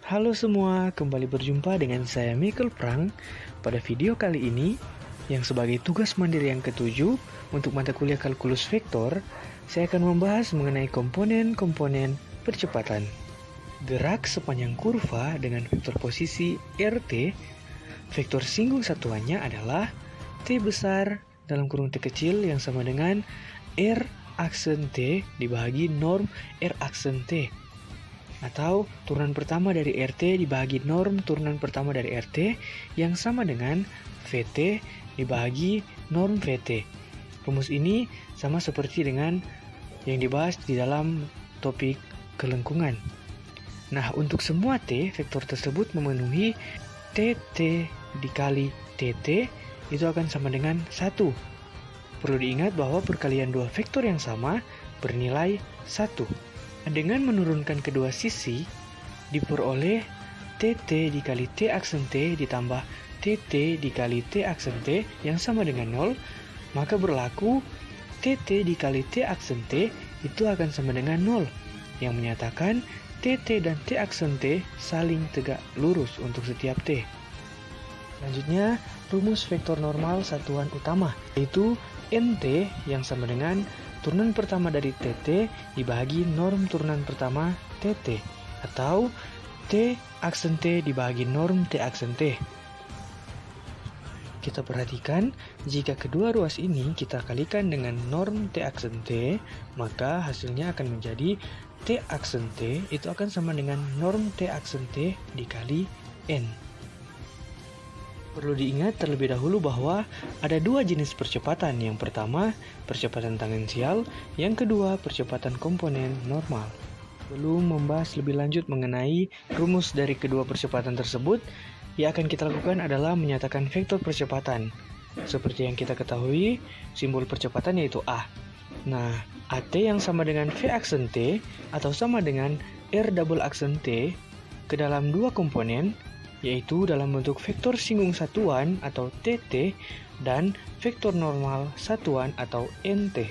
Halo semua, kembali berjumpa dengan saya Michael Prang. Pada video kali ini, yang sebagai tugas mandiri yang ketujuh untuk mata kuliah kalkulus vektor, saya akan membahas mengenai komponen-komponen percepatan. Gerak sepanjang kurva dengan vektor posisi RT, vektor singgung satuannya adalah T besar dalam kurung T kecil yang sama dengan R aksen T dibagi norm R aksen T. Atau turunan pertama dari RT dibagi norm turunan pertama dari RT yang sama dengan VT dibagi norm VT. Rumus ini sama seperti dengan yang dibahas di dalam topik kelengkungan. Nah, untuk semua T, vektor tersebut memenuhi TT dikali TT itu akan sama dengan 1. Perlu diingat bahwa perkalian dua vektor yang sama bernilai 1. Dengan menurunkan kedua sisi, diperoleh TT dikali T aksen T ditambah TT dikali T aksen T yang sama dengan 0, maka berlaku TT dikali T aksen T itu akan sama dengan 0, yang menyatakan TT dan T aksen T saling tegak lurus untuk setiap T. Selanjutnya, rumus vektor normal satuan utama, yaitu NT yang sama dengan turunan pertama dari TT dibagi norm turunan pertama TT, atau T aksen T dibagi norm T aksen T. Kita perhatikan, jika kedua ruas ini kita kalikan dengan norm T aksen T, maka hasilnya akan menjadi T aksen T itu akan sama dengan norm T aksen T dikali N. Perlu diingat terlebih dahulu bahwa ada dua jenis percepatan. Yang pertama, percepatan tangensial. Yang kedua, percepatan komponen normal. Sebelum membahas lebih lanjut mengenai rumus dari kedua percepatan tersebut, yang akan kita lakukan adalah menyatakan vektor percepatan. Seperti yang kita ketahui, simbol percepatan yaitu A. Nah, AT yang sama dengan V aksen T atau sama dengan R double aksen T ke dalam dua komponen, yaitu dalam bentuk vektor singgung satuan atau TT dan vektor normal satuan atau NT.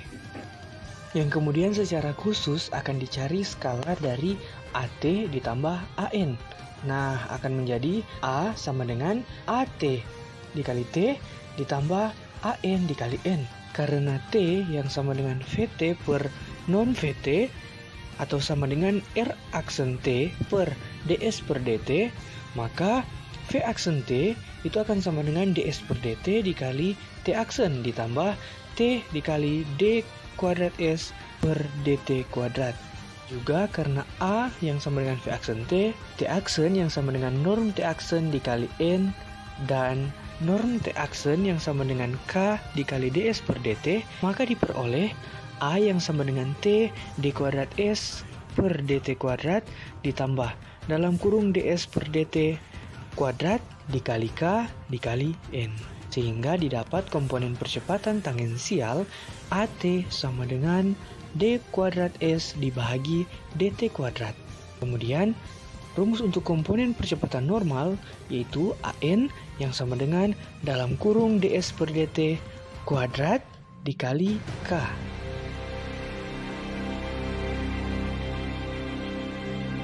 Yang kemudian secara khusus akan dicari skalar dari AT ditambah AN. Nah, akan menjadi A sama dengan AT dikali T ditambah AN dikali N. Karena T yang sama dengan VT per non VT atau sama dengan R aksen T per DS per DT, maka V aksen T itu akan sama dengan DS per DT dikali T aksen ditambah T dikali D kuadrat S per DT kuadrat. Juga karena A yang sama dengan V aksen T aksen yang sama dengan norm T aksen dikali N, dan norm T aksen yang sama dengan K dikali DS per DT, maka diperoleh A yang sama dengan T D kuadrat S per DT kuadrat ditambah dalam kurung DS per DT kuadrat dikali K dikali N. Sehingga didapat komponen percepatan tangensial AT sama dengan D kuadrat S dibagi DT kuadrat. Kemudian, rumus untuk komponen percepatan normal yaitu AN yang sama dengan dalam kurung DS per DT kuadrat dikali K.